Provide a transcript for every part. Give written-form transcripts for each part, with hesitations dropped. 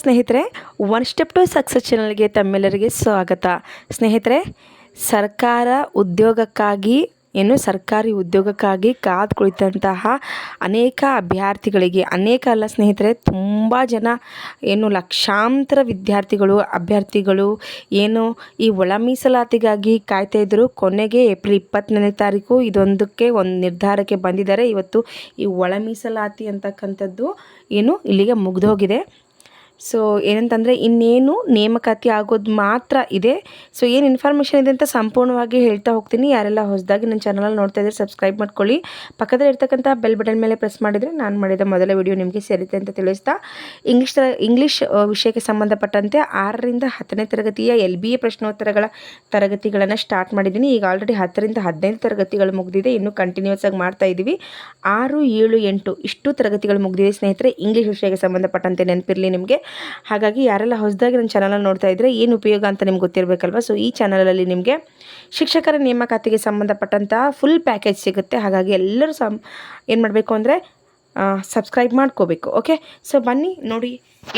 ಸ್ನೇಹಿತರೆ, one step to success ಚಾನಲ್ಗೆ ತಮ್ಮೆಲ್ಲರಿಗೆ ಸ್ವಾಗತ. ಸ್ನೇಹಿತರೆ, ಸರ್ಕಾರ ಉದ್ಯೋಗಕ್ಕಾಗಿ ಸರ್ಕಾರಿ ಉದ್ಯೋಗಕ್ಕಾಗಿ ಕಾದು ಕುಳಿತಂತಹ ಅನೇಕ ಅಭ್ಯರ್ಥಿಗಳಿಗೆ, ಅನೇಕ ಅಲ್ಲ ಸ್ನೇಹಿತರೆ, ತುಂಬ ಜನ ಲಕ್ಷಾಂತರ ಅಭ್ಯರ್ಥಿಗಳು ಈ ಒಳ ಮೀಸಲಾತಿಗಾಗಿ ಕಾಯ್ತಾ ಇದ್ದರು. ಕೊನೆಗೆ ಏಪ್ರಿಲ್ 24ನೇ ತಾರೀಕು ಇದೊಂದಕ್ಕೆ ಒಂದು ನಿರ್ಧಾರಕ್ಕೆ ಬಂದಿದ್ದಾರೆ. ಇವತ್ತು ಈ ಒಳ ಮೀಸಲಾತಿ ಅಂತಕ್ಕಂಥದ್ದು ಇಲ್ಲಿಗೆ ಮುಗಿದೋಗಿದೆ. ಸೊ ಏನಂತಂದರೆ ಇನ್ನೇನು ನೇಮಕಾತಿ ಆಗೋದು ಮಾತ್ರ ಇದೆ. ಸೊ ಏನು ಇನ್ಫಾರ್ಮೇಷನ್ ಇದೆ ಅಂತ ಸಂಪೂರ್ಣವಾಗಿ ಹೇಳ್ತಾ ಹೋಗ್ತೀನಿ. ಯಾರೆಲ್ಲ ಹೊಸದಾಗಿ ನನ್ನ ಚಾನಲಲ್ಲಿ ನೋಡ್ತಾ ಇದ್ದರೆ ಸಬ್ಸ್ಕ್ರೈಬ್ ಮಾಡ್ಕೊಳ್ಳಿ. ಪಕ್ಕದಲ್ಲಿ ಇರ್ತಕ್ಕಂಥ ಬೆಲ್ ಬಟನ್ ಮೇಲೆ ಪ್ರೆಸ್ ಮಾಡಿದರೆ ನಾನು ಮಾಡಿದ ಮೊದಲ ವಿಡಿಯೋ ನಿಮಗೆ ಸೇರುತ್ತೆ ಅಂತ ತಿಳಿಸ್ತಾ, ಇಂಗ್ಲೀಷ್ ವಿಷಯಕ್ಕೆ ಸಂಬಂಧಪಟ್ಟಂತೆ 6ರಿಂದ 10ನೇ ತರಗತಿಯ LBA ಪ್ರಶ್ನೋತ್ತರಗಳ ತರಗತಿಗಳನ್ನು ಸ್ಟಾರ್ಟ್ ಮಾಡಿದ್ದೀನಿ. ಈಗ ಆಲ್ರೆಡಿ 10ರಿಂದ 15 ತರಗತಿಗಳು ಮುಗಿದಿದೆ. ಇನ್ನೂ ಕಂಟಿನ್ಯೂಸ್ ಆಗಿ ಮಾಡ್ತಾ ಇದ್ದೀವಿ. 6, 7, 8 ಇಷ್ಟು ತರಗತಿಗಳು ಮುಗಿದಿದೆ ಸ್ನೇಹಿತರೆ. ಇಂಗ್ಲೀಷ್ ವಿಷಯಕ್ಕೆ ಸಂಬಂಧಪಟ್ಟಂತೆ ನೆನಪಿರಲಿ ನಿಮಗೆ. ಹಾಗಾಗಿ ಯಾರೆಲ್ಲ ಹೊಸದಾಗಿ ನನ್ನ ಚಾನಲನ್ನು ನೋಡ್ತಾ ಇದ್ದರೆ ಏನು ಉಪಯೋಗ ಅಂತ ನಿಮ್ಗೆ ಗೊತ್ತಿರಬೇಕಲ್ವ. ಸೊ ಈ ಚಾನಲಲ್ಲಿ ನಿಮಗೆ ಶಿಕ್ಷಕರ ನೇಮಕಾತಿಗೆ ಸಂಬಂಧಪಟ್ಟಂಥ ಫುಲ್ ಪ್ಯಾಕೇಜ್ ಸಿಗುತ್ತೆ. ಹಾಗಾಗಿ ಎಲ್ಲರೂ ಏನು ಮಾಡಬೇಕು ಅಂದರೆ ಸಬ್ಸ್ಕ್ರೈಬ್ ಮಾಡ್ಕೋಬೇಕು. ಓಕೆ, ಸೊ ಬನ್ನಿ ನೋಡಿ.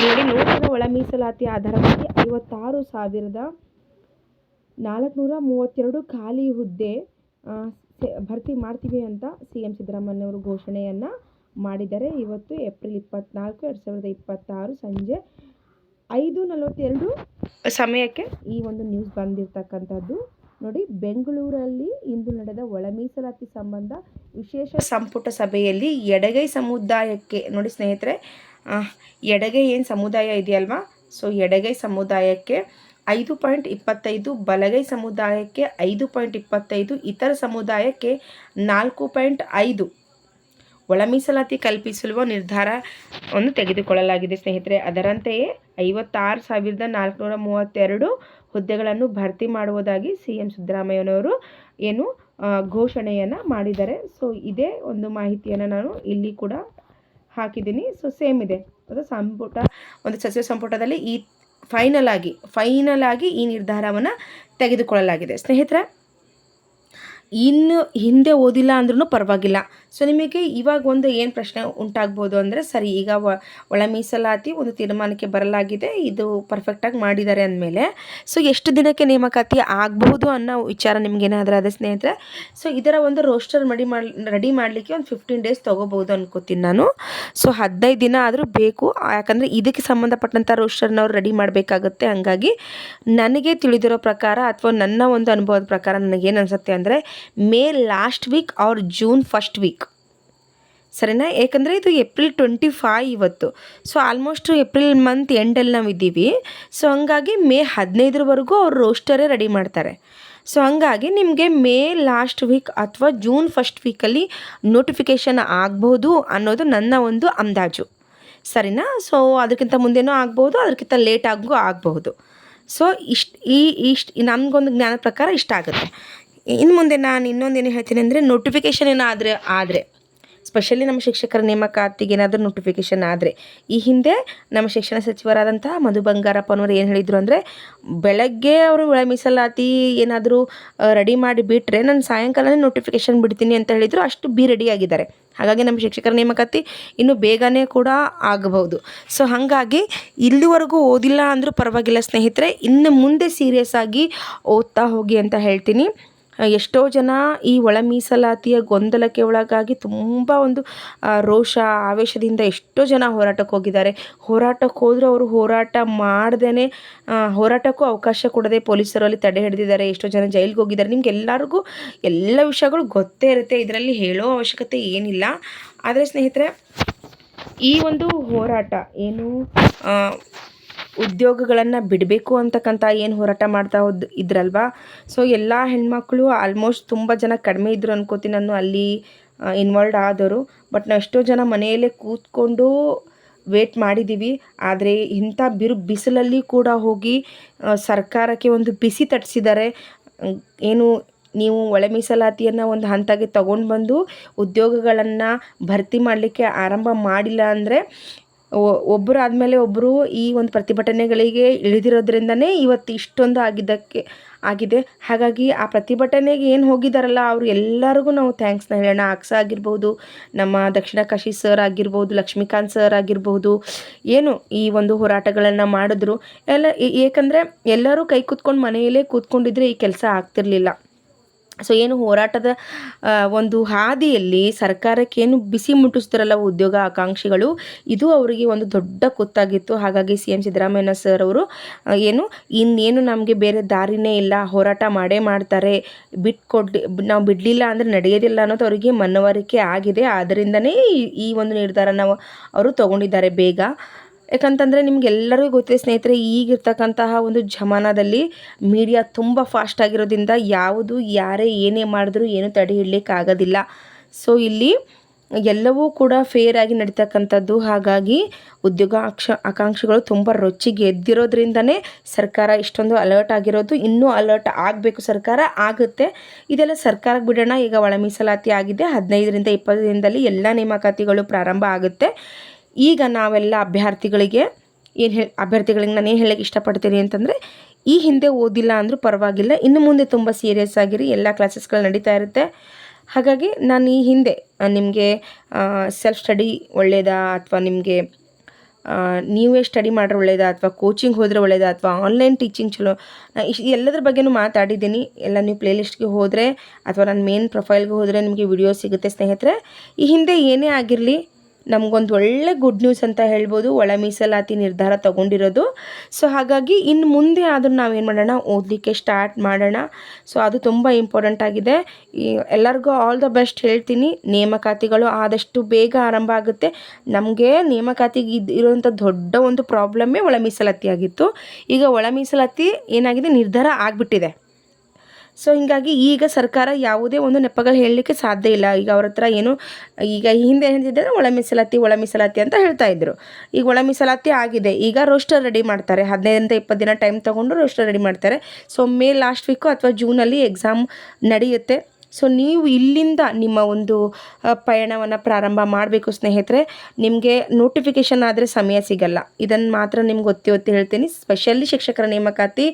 ಇಲ್ಲಿ ನೂತನ ಒಳ ಮೀಸಲಾತಿ ಆಧಾರವಾಗಿ 56,432 ಖಾಲಿ ಹುದ್ದೆ ಭರ್ತಿ ಮಾಡ್ತೀವಿ ಅಂತ CM ಸಿದ್ದರಾಮಯ್ಯವರು ಘೋಷಣೆಯನ್ನು ಮಾಡಿದ್ದಾರೆ. ಇವತ್ತು ಏಪ್ರಿಲ್ 24, 2026 ಸಂಜೆ 5:42 ಸಮಯಕ್ಕೆ ಈ ಒಂದು ನ್ಯೂಸ್ ಬಂದಿರತಕ್ಕಂಥದ್ದು. ನೋಡಿ, ಬೆಂಗಳೂರಲ್ಲಿ ಇಂದು ನಡೆದ ಒಳ ಮೀಸಲಾತಿ ಸಂಬಂಧ ವಿಶೇಷ ಸಂಪುಟ ಸಭೆಯಲ್ಲಿ ಎಡಗೈ ಸಮುದಾಯಕ್ಕೆ, ನೋಡಿ ಸ್ನೇಹಿತರೆ, ಎಡಗೈ ಏನು ಸಮುದಾಯ ಇದೆಯಲ್ವಾ, ಸೊ ಎಡಗೈ ಸಮುದಾಯಕ್ಕೆ 5.25, ಬಲಗೈ ಸಮುದಾಯಕ್ಕೆ 5.25, ಇತರ ಸಮುದಾಯಕ್ಕೆ 4.5 ಒಳ ಮೀಸಲಾತಿ ಕಲ್ಪಿಸುವ ನಿರ್ಧಾರವನ್ನು ತೆಗೆದುಕೊಳ್ಳಲಾಗಿದೆ ಸ್ನೇಹಿತರೆ. ಅದರಂತೆಯೇ 56,432 ಹುದ್ದೆಗಳನ್ನು ಭರ್ತಿ ಮಾಡುವುದಾಗಿ CM ಸಿದ್ದರಾಮಯ್ಯನವರು ಘೋಷಣೆಯನ್ನು ಮಾಡಿದ್ದಾರೆ. ಸೊ ಇದೇ ಒಂದು ಮಾಹಿತಿಯನ್ನು ನಾನು ಇಲ್ಲಿ ಕೂಡ ಹಾಕಿದ್ದೀನಿ. ಸೊ ಸೇಮ್ ಇದೆ, ಅದು ಸಚಿವ ಸಂಪುಟದಲ್ಲಿ ಈ ಫೈನಲ್ ಆಗಿ ಈ ನಿರ್ಧಾರವನ್ನು ತೆಗೆದುಕೊಳ್ಳಲಾಗಿದೆ ಸ್ನೇಹಿತರೆ. ಇನ್ನು ಹಿಂದೆ ಓದಿಲ್ಲ ಅಂದ್ರೂ ಪರವಾಗಿಲ್ಲ. ಸೊ ನಿಮಗೆ ಇವಾಗ ಒಂದು ಏನು ಪ್ರಶ್ನೆ ಉಂಟಾಗ್ಬೋದು ಅಂದರೆ, ಸರಿ ಈಗ ಒಳ ಮೀಸಲಾತಿ ಒಂದು ತೀರ್ಮಾನಕ್ಕೆ ಬರಲಾಗಿದೆ, ಇದು ಪರ್ಫೆಕ್ಟಾಗಿ ಮಾಡಿದ್ದಾರೆ ಅಂದಮೇಲೆ ಸೊ ಎಷ್ಟು ದಿನಕ್ಕೆ ನೇಮಕಾತಿ ಆಗಬಹುದು ಅನ್ನೋ ವಿಚಾರ ನಿಮಗೇನಾದರೂ ಅದೇ ಸ್ನೇಹಿತರೆ. ಸೊ ಇದರ ಒಂದು ರೋಸ್ಟರ್ ರೆಡಿ ಮಾಡಲಿಕ್ಕೆ ಒಂದು 15 ಡೇಸ್ ತೊಗೋಬೋದು ಅನ್ಕೋತೀನಿ ನಾನು. ಸೊ 15 ದಿನ ಆದರೂ ಬೇಕು, ಯಾಕಂದರೆ ಇದಕ್ಕೆ ಸಂಬಂಧಪಟ್ಟಂಥ ರೋಸ್ಟರ್ನವ್ರು ರೆಡಿ ಮಾಡಬೇಕಾಗುತ್ತೆ. ಹಾಗಾಗಿ ನನಗೆ ತಿಳಿದಿರೋ ಪ್ರಕಾರ ಅಥವಾ ನನ್ನ ಒಂದು ಅನುಭವದ ಪ್ರಕಾರ ನನಗೇನು ಅನಿಸುತ್ತೆ ಅಂದರೆ May last week or June first week, ಸರಿನಾ? ಏಕೆಂದರೆ ಇದು ಏಪ್ರಿಲ್ 25 ಇವತ್ತು. ಸೊ ಆಲ್ಮೋಸ್ಟ್ ಏಪ್ರಿಲ್ ಮಂತ್ ಎಂಡಲ್ಲಿ ನಾವು ಇದ್ದೀವಿ. ಸೊ ಹಂಗಾಗಿ ಮೇ 15ರವರೆಗೂ ಅವ್ರು ರೋಸ್ಟರೇ ರೆಡಿ ಮಾಡ್ತಾರೆ. ಸೊ ಹಂಗಾಗಿ ನಿಮಗೆ ಮೇ ಲಾಸ್ಟ್ ವೀಕ್ ಅಥವಾ ಜೂನ್ ಫಸ್ಟ್ ವೀಕಲ್ಲಿ ನೋಟಿಫಿಕೇಷನ್ ಆಗ್ಬೋದು ಅನ್ನೋದು ನನ್ನ ಒಂದು ಅಂದಾಜು, ಸರಿನಾ? ಸೊ ಅದಕ್ಕಿಂತ ಮುಂದೆನೂ ಆಗ್ಬೋದು, ಅದಕ್ಕಿಂತ ಲೇಟ್ ಆಗಬಹುದು. ಸೊ ಇಷ್ಟು ನಮಗೊಂದು ಜ್ಞಾನದ ಪ್ರಕಾರ ಇಷ್ಟ ಆಗುತ್ತೆ. ಇನ್ನು ಮುಂದೆ ನಾನು ಇನ್ನೊಂದೇನು ಹೇಳ್ತೀನಿ ಅಂದರೆ, ನೋಟಿಫಿಕೇಷನ್ ಆದರೆ ಸ್ಪೆಷಲಿ ನಮ್ಮ ಶಿಕ್ಷಕರ ನೇಮಕಾತಿಗೆ ಏನಾದರೂ ನೋಟಿಫಿಕೇಷನ್ ಆದರೆ, ಈ ಹಿಂದೆ ನಮ್ಮ ಶಿಕ್ಷಣ ಸಚಿವರಾದಂಥ ಮಧು ಬಂಗಾರಪ್ಪನವರು ಏನು ಹೇಳಿದರು ಅಂದರೆ, ಬೆಳಗ್ಗೆ ಅವರು ಒಳ ಮೀಸಲಾತಿ ಏನಾದರೂ ರೆಡಿ ಮಾಡಿ ಬಿಟ್ಟರೆ ನಾನು ಸಾಯಂಕಾಲನೇ ನೋಟಿಫಿಕೇಷನ್ ಬಿಡ್ತೀನಿ ಅಂತ ಹೇಳಿದರು. ಅಷ್ಟು ರೆಡಿ ಆಗಿದ್ದಾರೆ. ಹಾಗಾಗಿ ನಮ್ಮ ಶಿಕ್ಷಕರ ನೇಮಕಾತಿ ಇನ್ನೂ ಬೇಗನೆ ಕೂಡ ಆಗಬಹುದು. ಸೊ ಹಾಗಾಗಿ ಇಲ್ಲಿವರೆಗೂ ಓದಿಲ್ಲ ಅಂದರೂ ಪರವಾಗಿಲ್ಲ ಸ್ನೇಹಿತರೆ, ಇನ್ನು ಮುಂದೆ ಸೀರಿಯಸ್ ಆಗಿ ಓದ್ತಾ ಹೋಗಿ ಅಂತ ಹೇಳ್ತೀನಿ. ಎಷ್ಟೋ ಜನ ಈ ಒಳ ಮೀಸಲಾತಿಯ ಗೊಂದಲಕ್ಕೆ ಒಳಗಾಗಿ ತುಂಬ ಒಂದು ರೋಷ ಆವೇಶದಿಂದ ಎಷ್ಟೋ ಜನ ಹೋರಾಟಕ್ಕೆ ಹೋಗಿದ್ದಾರೆ. ಹೋರಾಟಕ್ಕೆ ಹೋದರೂ ಅವರು ಹೋರಾಟ ಮಾಡ್ದೇ, ಹೋರಾಟಕ್ಕೂ ಅವಕಾಶ ಕೊಡದೆ ಪೊಲೀಸರಲ್ಲಿ ತಡೆ ಹಿಡಿದಿದ್ದಾರೆ. ಎಷ್ಟೋ ಜನ ಜೈಲಿಗೆ ಹೋಗಿದ್ದಾರೆ. ನಿಮ್ಗೆ ಎಲ್ಲರಿಗೂ ಎಲ್ಲ ವಿಷಯಗಳು ಗೊತ್ತೇ ಇರುತ್ತೆ, ಇದರಲ್ಲಿ ಹೇಳೋ ಅವಶ್ಯಕತೆ ಏನಿಲ್ಲ. ಆದರೆ ಸ್ನೇಹಿತರೆ, ಈ ಒಂದು ಹೋರಾಟ ಉದ್ಯೋಗಗಳನ್ನು ಬಿಡಬೇಕು ಅಂತಕ್ಕಂಥ ಏನು ಹೋರಾಟ ಮಾಡ್ತಾ ಇದ್ರಲ್ವಾ, ಸೊ ಎಲ್ಲ ಹೆಣ್ಮಕ್ಳು ಆಲ್ಮೋಸ್ಟ್ ತುಂಬ ಜನ ಕಡಿಮೆ ಇದ್ದರು ಅನ್ಕೋತೀನಿ ನಾನು ಅಲ್ಲಿ ಇನ್ವಾಲ್ವ್ ಆದವರು. ಬಟ್ ನಾವು ಎಷ್ಟೋ ಜನ ಮನೆಯಲ್ಲೇ ಕೂತ್ಕೊಂಡು ವೇಟ್ ಮಾಡಿದ್ದೀವಿ. ಆದರೆ ಇಂಥ ಬಿಸಿಲಲ್ಲಿ ಕೂಡ ಹೋಗಿ ಸರ್ಕಾರಕ್ಕೆ ಒಂದು ಬಿಸಿ ತಟ್ಟಿಸಿದ್ದಾರೆ. ನೀವು ಒಳ ಮೀಸಲಾತಿಯನ್ನು ಒಂದು ಹಂತಕ್ಕೆ ತಗೊಂಡು ಬಂದು ಉದ್ಯೋಗಗಳನ್ನು ಭರ್ತಿ ಮಾಡಲಿಕ್ಕೆ ಆರಂಭ ಮಾಡಿಲ್ಲ ಅಂದರೆ ಒಬ್ಬರಾದಮೇಲೆ ಒಬ್ಬರು ಈ ಒಂದು ಪ್ರತಿಭಟನೆಗಳಿಗೆ ಇಳಿದಿರೋದ್ರಿಂದನೇ ಇವತ್ತು ಇಷ್ಟೊಂದು ಆಗಿದೆ. ಹಾಗಾಗಿ ಆ ಪ್ರತಿಭಟನೆಗೆ ಏನು ಹೋಗಿದ್ದಾರಲ್ಲ ಅವರು ಎಲ್ಲರಿಗೂ ನಾವು ಥ್ಯಾಂಕ್ಸ್ನ ಹೇಳೋಣ. ಅಕ್ಸ ಆಗಿರ್ಬೋದು, ನಮ್ಮ ದಕ್ಷಿಣ ಕಾಶಿ ಸರ್ ಆಗಿರ್ಬೋದು, ಲಕ್ಷ್ಮೀಕಾಂತ್ ಸರ್ ಆಗಿರ್ಬೋದು, ಏನು ಈ ಒಂದು ಹೋರಾಟಗಳನ್ನು ಮಾಡಿದ್ರು ಏಕೆಂದರೆ ಎಲ್ಲರೂ ಕೈ ಕೂತ್ಕೊಂಡು ಮನೆಯಲ್ಲೇ ಕೂತ್ಕೊಂಡಿದ್ರೆ ಈ ಕೆಲಸ ಆಗ್ತಿರ್ಲಿಲ್ಲ. ಸೊ ಏನು ಹೋರಾಟದ ಒಂದು ಹಾದಿಯಲ್ಲಿ ಸರ್ಕಾರಕ್ಕೇನು ಬಿಸಿ ಮುಟ್ಟಿಸ್ತಾರಲ್ಲ ಉದ್ಯೋಗ ಆಕಾಂಕ್ಷಿಗಳು, ಇದು ಅವರಿಗೆ ಒಂದು ದೊಡ್ಡ ಕುತ್ತಾಗಿತ್ತು. ಹಾಗಾಗಿ CM ಸಿದ್ದರಾಮಯ್ಯ ಸರ್ ಅವರು ಇನ್ನೇನು ನಮಗೆ ಬೇರೆ ದಾರಿನೇ ಇಲ್ಲ, ಹೋರಾಟ ಮಾಡೇ ಮಾಡ್ತಾರೆ, ನಾವು ಬಿಡಲಿಲ್ಲ ಅಂದರೆ ನಡೆಯೋದಿಲ್ಲ ಅನ್ನೋದು ಅವರಿಗೆ ಮನವರಿಕೆ ಆಗಿದೆ. ಆದ್ದರಿಂದನೇ ಈ ಒಂದು ನಿರ್ಧಾರನ ಅವರು ತಗೊಂಡಿದ್ದಾರೆ ಬೇಗ. ಯಾಕಂತಂದರೆ ನಿಮಗೆಲ್ಲರಿಗೂ ಗೊತ್ತಿದೆ ಸ್ನೇಹಿತರೆ, ಈಗಿರ್ತಕ್ಕಂತಹ ಒಂದು ಜಮಾನದಲ್ಲಿ ಮೀಡಿಯಾ ತುಂಬ ಫಾಸ್ಟ್ ಆಗಿರೋದ್ರಿಂದ ಯಾವುದು ಯಾರೇ ಏನೇ ಮಾಡಿದ್ರೂ ಏನು ತಡೆ ಹಿಡಲಿಕ್ಕಾಗೋದಿಲ್ಲ. ಸೊ ಇಲ್ಲಿ ಎಲ್ಲವೂ ಕೂಡ ಫೇರ್ ಆಗಿ ನಡೀತಕ್ಕಂಥದ್ದು. ಹಾಗಾಗಿ ಉದ್ಯೋಗ ಆಕಾಂಕ್ಷಿಗಳು ತುಂಬ ರೊಚ್ಚಿಗೆ ಎದ್ದಿರೋದ್ರಿಂದನೇ ಸರ್ಕಾರ ಇಷ್ಟೊಂದು ಅಲರ್ಟ್ ಆಗಿರೋದು. ಇನ್ನೂ ಅಲರ್ಟ್ ಆಗಬೇಕು ಸರ್ಕಾರ, ಆಗುತ್ತೆ. ಇದೆಲ್ಲ ಸರ್ಕಾರಕ್ಕೆ ಬಿಡೋಣ. ಈಗ ಒಳ ಮೀಸಲಾತಿ ಆಗಿದೆ, 15ರಿಂದ 20 ದಿನದಲ್ಲಿ ಎಲ್ಲ ನೇಮಕಾತಿಗಳು ಪ್ರಾರಂಭ ಆಗುತ್ತೆ. ಈಗ ನಾವೆಲ್ಲ ಅಭ್ಯರ್ಥಿಗಳಿಗೆ ನಾನು ಏನು ಹೇಳೋಕ್ಕೆ ಇಷ್ಟಪಡ್ತೀನಿ ಅಂತಂದರೆ, ಈ ಹಿಂದೆ ಓದಿಲ್ಲ ಅಂದರೂ ಪರವಾಗಿಲ್ಲ, ಇನ್ನು ಮುಂದೆ ತುಂಬ ಸೀರಿಯಸ್ ಆಗಿರಿ, ಎಲ್ಲ ಕ್ಲಾಸಸ್ಗಳು ನಡೀತಾ ಇರುತ್ತೆ. ಹಾಗಾಗಿ ನಾನು ಈ ಹಿಂದೆ ನಿಮಗೆ ಸೆಲ್ಫ್ ಸ್ಟಡಿ ಒಳ್ಳೆಯದಾ ಅಥವಾ ನಿಮಗೆ ನೀವೇ ಸ್ಟಡಿ ಮಾಡ್ರೆ ಒಳ್ಳೆಯದಾ ಅಥವಾ ಕೋಚಿಂಗ್ ಹೋದರೆ ಒಳ್ಳೆಯದಾ ಅಥವಾ ಆನ್ಲೈನ್ ಟೀಚಿಂಗ್ ಚಲೋ, ಎಲ್ಲದ್ರ ಬಗ್ಗೆನೂ ಮಾತಾಡಿದ್ದೀನಿ. ಎಲ್ಲ ನೀವು ಪ್ಲೇಲಿಸ್ಟ್ಗೆ ಹೋದರೆ ಅಥವಾ ನನ್ನ ಮೇನ್ ಪ್ರೊಫೈಲ್ಗೆ ಹೋದರೆ ನಿಮಗೆ ವಿಡಿಯೋ ಸಿಗುತ್ತೆ ಸ್ನೇಹಿತರೆ. ಈ ಹಿಂದೆ ಏನೇ ಆಗಿರಲಿ ನಮಗೊಂದು ಒಳ್ಳೆ ಗುಡ್ ನ್ಯೂಸ್ ಅಂತ ಹೇಳ್ಬೋದು, ಒಳ ಮೀಸಲಾತಿ ನಿರ್ಧಾರ ತಗೊಂಡಿರೋದು. ಸೊ ಹಾಗಾಗಿ ಇನ್ನು ಮುಂದೆ ಆದರೂ ನಾವೇನು ಮಾಡೋಣ, ಓದಲಿಕ್ಕೆ ಸ್ಟಾರ್ಟ್ ಮಾಡೋಣ. ಸೊ ಅದು ತುಂಬ ಇಂಪಾರ್ಟೆಂಟ್ ಆಗಿದೆ. ಎಲ್ಲರಿಗೂ ಆಲ್ ದ ಬೆಸ್ಟ್ ಹೇಳ್ತೀನಿ. ನೇಮಕಾತಿಗಳು ಆದಷ್ಟು ಬೇಗ ಆರಂಭ ಆಗುತ್ತೆ. ನಮಗೆ ನೇಮಕಾತಿಗೆ ಇರುವಂಥ ದೊಡ್ಡ ಒಂದು ಪ್ರಾಬ್ಲಮ್ಮೇ ಒಳ ಮೀಸಲಾತಿ ಆಗಿತ್ತು. ಈಗ ಒಳ ಮೀಸಲಾತಿ ಏನಾಗಿದೆ, ನಿರ್ಧಾರ ಆಗಿಬಿಟ್ಟಿದೆ. ಸೊ ಹೀಗಾಗಿ ಈಗ ಸರ್ಕಾರ ಯಾವುದೇ ಒಂದು ನೆಪಗಳು ಹೇಳಲಿಕ್ಕೆ ಸಾಧ್ಯ ಇಲ್ಲ. ಈಗ ಅವ್ರ ಹತ್ರ ಈಗ ಹಿಂದೆ ಹೇಳ್ತಿದ್ದಾರೆ ಒಳ ಮೀಸಲಾತಿ ಅಂತ ಹೇಳ್ತಾ ಇದ್ರು. ಈಗ ಒಳ ಮೀಸಲಾತಿ ಆಗಿದೆ. ಈಗ ರೋಸ್ಟರ್ ರೆಡಿ ಮಾಡ್ತಾರೆ, 15ರಿಂದ 20 ದಿನ ಟೈಮ್ ತೊಗೊಂಡು ರೋಸ್ಟರ್ ರೆಡಿ ಮಾಡ್ತಾರೆ. ಸೊ ಮೇ ಲಾಸ್ಟ್ ವೀಕು ಅಥವಾ ಜೂನಲ್ಲಿ ಎಕ್ಸಾಮ್ ನಡೆಯುತ್ತೆ. ಸೊ ನೀವು ಇಲ್ಲಿಂದ ನಿಮ್ಮ ಒಂದು ಪಯಣವನ್ನು ಪ್ರಾರಂಭ ಮಾಡಬೇಕು ಸ್ನೇಹಿತರೆ. ನಿಮಗೆ ನೋಟಿಫಿಕೇಷನ್ ಆದರೆ ಸಮಯ ಸಿಗಲ್ಲ, ಇದನ್ನು ಮಾತ್ರ ನಿಮ್ಗೆ ಒತ್ತಿ ಹೇಳ್ತೀನಿ. ಸ್ಪೆಷಲಿ ಶಿಕ್ಷಕರ ನೇಮಕಾತಿ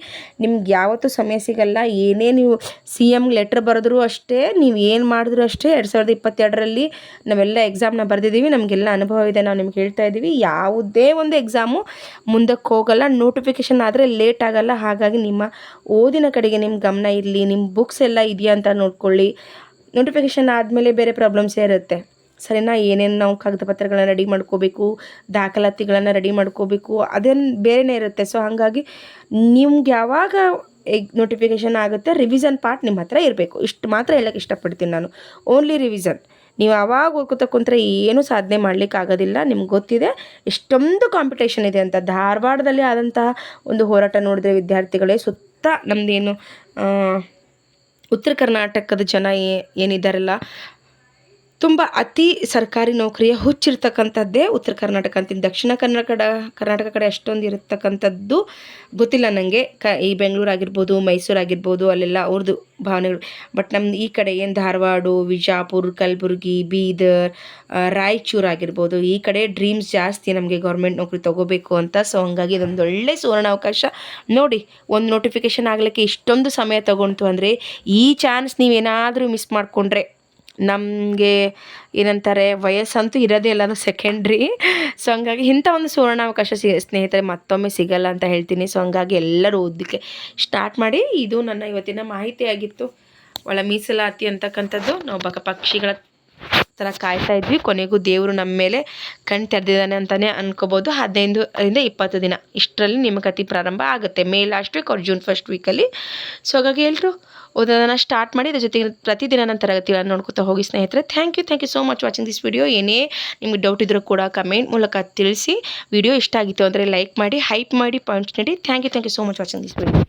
ನಿಮ್ಗೆ ಯಾವತ್ತೂ ಸಮಯ ಸಿಗಲ್ಲ. ಏನೇ ನೀವು CM ಲೆಟ್ರ್ ಬರೆದ್ರೂ ಅಷ್ಟೇ, ನೀವು ಏನು ಮಾಡಿದ್ರೂ ಅಷ್ಟೇ. 2022ರಲ್ಲಿ ನಾವೆಲ್ಲ ಎಕ್ಸಾಮ್ನ ಬರೆದಿದ್ದೀವಿ, ನಮಗೆಲ್ಲ ಅನುಭವ ಇದೆ, ನಾವು ನಿಮ್ಗೆ ಹೇಳ್ತಾ ಇದ್ದೀವಿ. ಯಾವುದೇ ಒಂದು ಎಕ್ಸಾಮು ಮುಂದಕ್ಕೆ ಹೋಗಲ್ಲ, ನೋಟಿಫಿಕೇಷನ್ ಆದರೆ ಲೇಟ್ ಆಗಲ್ಲ. ಹಾಗಾಗಿ ನಿಮ್ಮ ಓದಿನ ಕಡೆಗೆ ನಿಮ್ಮ ಗಮನ ಇರಲಿ, ನಿಮ್ಮ ಬುಕ್ಸ್ ಎಲ್ಲ ಇದೆಯಾ ಅಂತ ನೋಡ್ಕೊಳ್ಳಿ. ನೋಟಿಫಿಕೇಷನ್ ಆದಮೇಲೆ ಬೇರೆ ಪ್ರಾಬ್ಲಮ್ಸೇ ಇರುತ್ತೆ, ಸರಿನಾ? ಏನೇನು ನಾವು ಕಾಗದ ಪತ್ರಗಳನ್ನ ರೆಡಿ ಮಾಡ್ಕೋಬೇಕು, ದಾಖಲಾತಿಗಳನ್ನು ರೆಡಿ ಮಾಡ್ಕೋಬೇಕು, ಅದೇನು ಬೇರೆಯೇ ಇರುತ್ತೆ. ಸೊ ಹಾಗಾಗಿ ನಿಮ್ಗೆ ಯಾವಾಗ ನೋಟಿಫಿಕೇಷನ್ ಆಗುತ್ತೆ, ರಿವಿಷನ್ ಪಾರ್ಟ್ ನಿಮ್ಮ ಹತ್ರ ಇರಬೇಕು. ಇಷ್ಟು ಮಾತ್ರ ಹೇಳೋಕ್ಕೆ ಇಷ್ಟಪಡ್ತೀನಿ ನಾನು. Only revision. ನೀವು ಯಾವಾಗ ಓದ್ಕೋತ ಕುಂತ್ರೆ ಏನೂ ಸಾಧನೆ ಮಾಡಲಿಕ್ಕೆ ಆಗೋದಿಲ್ಲ. ನಿಮ್ಗೆ ಗೊತ್ತಿದೆ ಎಷ್ಟೊಂದು ಕಾಂಪಿಟೇಷನ್ ಇದೆ ಅಂತ. ಧಾರವಾಡದಲ್ಲಿ ಆದಂತಹ ಒಂದು ಹೋರಾಟ ನೋಡಿದ್ರೆ ವಿದ್ಯಾರ್ಥಿಗಳೇ, ಸುತ್ತ ನಮ್ಮದೇನು ಉತ್ತರ ಕರ್ನಾಟಕದ ಜನ ಏನಿದ್ದಾರಲ್ಲ, ತುಂಬ ಅತಿ ಸರ್ಕಾರಿ ನೌಕರಿಯ ಹುಚ್ಚಿರ್ತಕ್ಕಂಥದ್ದೇ ಉತ್ತರ ಕರ್ನಾಟಕ ಅಂತೀನಿ. ದಕ್ಷಿಣ ಕರ್ನಾಟಕ ಕಡೆ ಅಷ್ಟೊಂದು ಇರತಕ್ಕಂಥದ್ದು ಗೊತ್ತಿಲ್ಲ ನನಗೆ. ಈ ಬೆಂಗಳೂರು ಆಗಿರ್ಬೋದು, ಮೈಸೂರು ಆಗಿರ್ಬೋದು, ಅಲ್ಲೆಲ್ಲ ಅವ್ರದ್ದು ಭಾವನೆಗಳು. ಬಟ್ ನಮ್ದು ಈ ಕಡೆ ಏನು ಧಾರವಾಡ, ವಿಜಯಪುರ, ಕಲಬುರಗಿ, ಬೀದರ್, ರಾಯಚೂರು ಆಗಿರ್ಬೋದು, ಈ ಕಡೆ ಡ್ರೀಮ್ಸ್ ಜಾಸ್ತಿ ನಮಗೆ ಗೌರ್ಮೆಂಟ್ ನೌಕರಿ ತೊಗೋಬೇಕು ಅಂತ. ಸೊ ಹಂಗಾಗಿ ಇದೊಂದು ಒಳ್ಳೆ ಸುವರ್ಣಾವಕಾಶ. ನೋಡಿ, ಒಂದು ನೋಟಿಫಿಕೇಷನ್ ಆಗಲಿಕ್ಕೆ ಇಷ್ಟೊಂದು ಸಮಯ ತೊಗೊಂತು ಅಂದರೆ, ಈ ಚಾನ್ಸ್ ನೀವೇನಾದರೂ ಮಿಸ್ ಮಾಡಿಕೊಂಡ್ರೆ ನಮಗೆ ಏನಂತಾರೆ, ವಯಸ್ಸಂತೂ ಇರೋದೇ ಇಲ್ಲ, ಅದು ಸೆಕೆಂಡ್ರಿ. ಸೊ ಹಂಗಾಗಿ ಇಂಥ ಒಂದು ಸುವರ್ಣಾವಕಾಶ ಸ್ನೇಹಿತರೆ ಮತ್ತೊಮ್ಮೆ ಸಿಗಲ್ಲ ಅಂತ ಹೇಳ್ತೀನಿ. ಸೊ ಹಂಗಾಗಿ ಎಲ್ಲರೂ ಓದಲಿಕ್ಕೆ ಸ್ಟಾರ್ಟ್ ಮಾಡಿ. ಇದು ನನ್ನ ಇವತ್ತಿನ ಮಾಹಿತಿಯಾಗಿತ್ತು. ಒಳ ಮೀಸಲಾತಿ ಅಂತಕ್ಕಂಥದ್ದು ನಾವು ಪಕ್ಷಿಗಳ ಥರ ಕಾಯ್ತಾ ಇದ್ವಿ, ಕೊನೆಗೂ ದೇವರು ನಮ್ಮ ಮೇಲೆ ಕಣ್ ತೆರೆದಿದ್ದಾನೆ ಅಂತಲೇ ಅನ್ಕೋಬೋದು. 15ರಿಂದ 20 ದಿನ ಇಷ್ಟರಲ್ಲಿ ನೇಮಕಾತಿ ಪ್ರಾರಂಭ ಆಗುತ್ತೆ, ಮೇ ಲಾಸ್ಟ್ ವೀಕ್ ಅವ್ರು ಜೂನ್ ಫಸ್ಟ್ ವೀಕಲ್ಲಿ. ಸೊ ಹಾಗಾಗಿ ಎಲ್ಲರೂ ಓದೋದನ್ನು ಸ್ಟಾರ್ಟ್ ಮಾಡಿ, ಇದ್ರ ಜೊತೆಗೆ ಪ್ರತಿದಿನ ನನ್ನ ತರಗತಿಗಳನ್ನು ನೋಡ್ಕೊತಾ ಹೋಗಿ ಸ್ನೇಹಿತರೆ. Thank you so much watching this video. ಏನೇ ನಿಮಗೆ ಡೌಟ್ ಇದ್ದರೂ ಕೂಡ ಕಮೆಂಟ್ ಮೂಲಕ ತಿಳಿಸಿ. ವಿಡಿಯೋ ಇಷ್ಟ ಆಗಿತ್ತು ಅಂದರೆ ಲೈಕ್ ಮಾಡಿ, ಹೈಪ್ ಮಾಡಿ, ಪಾಯಿಂಟ್ಸ್ ನೀಡಿ. Thank you so much watching this video.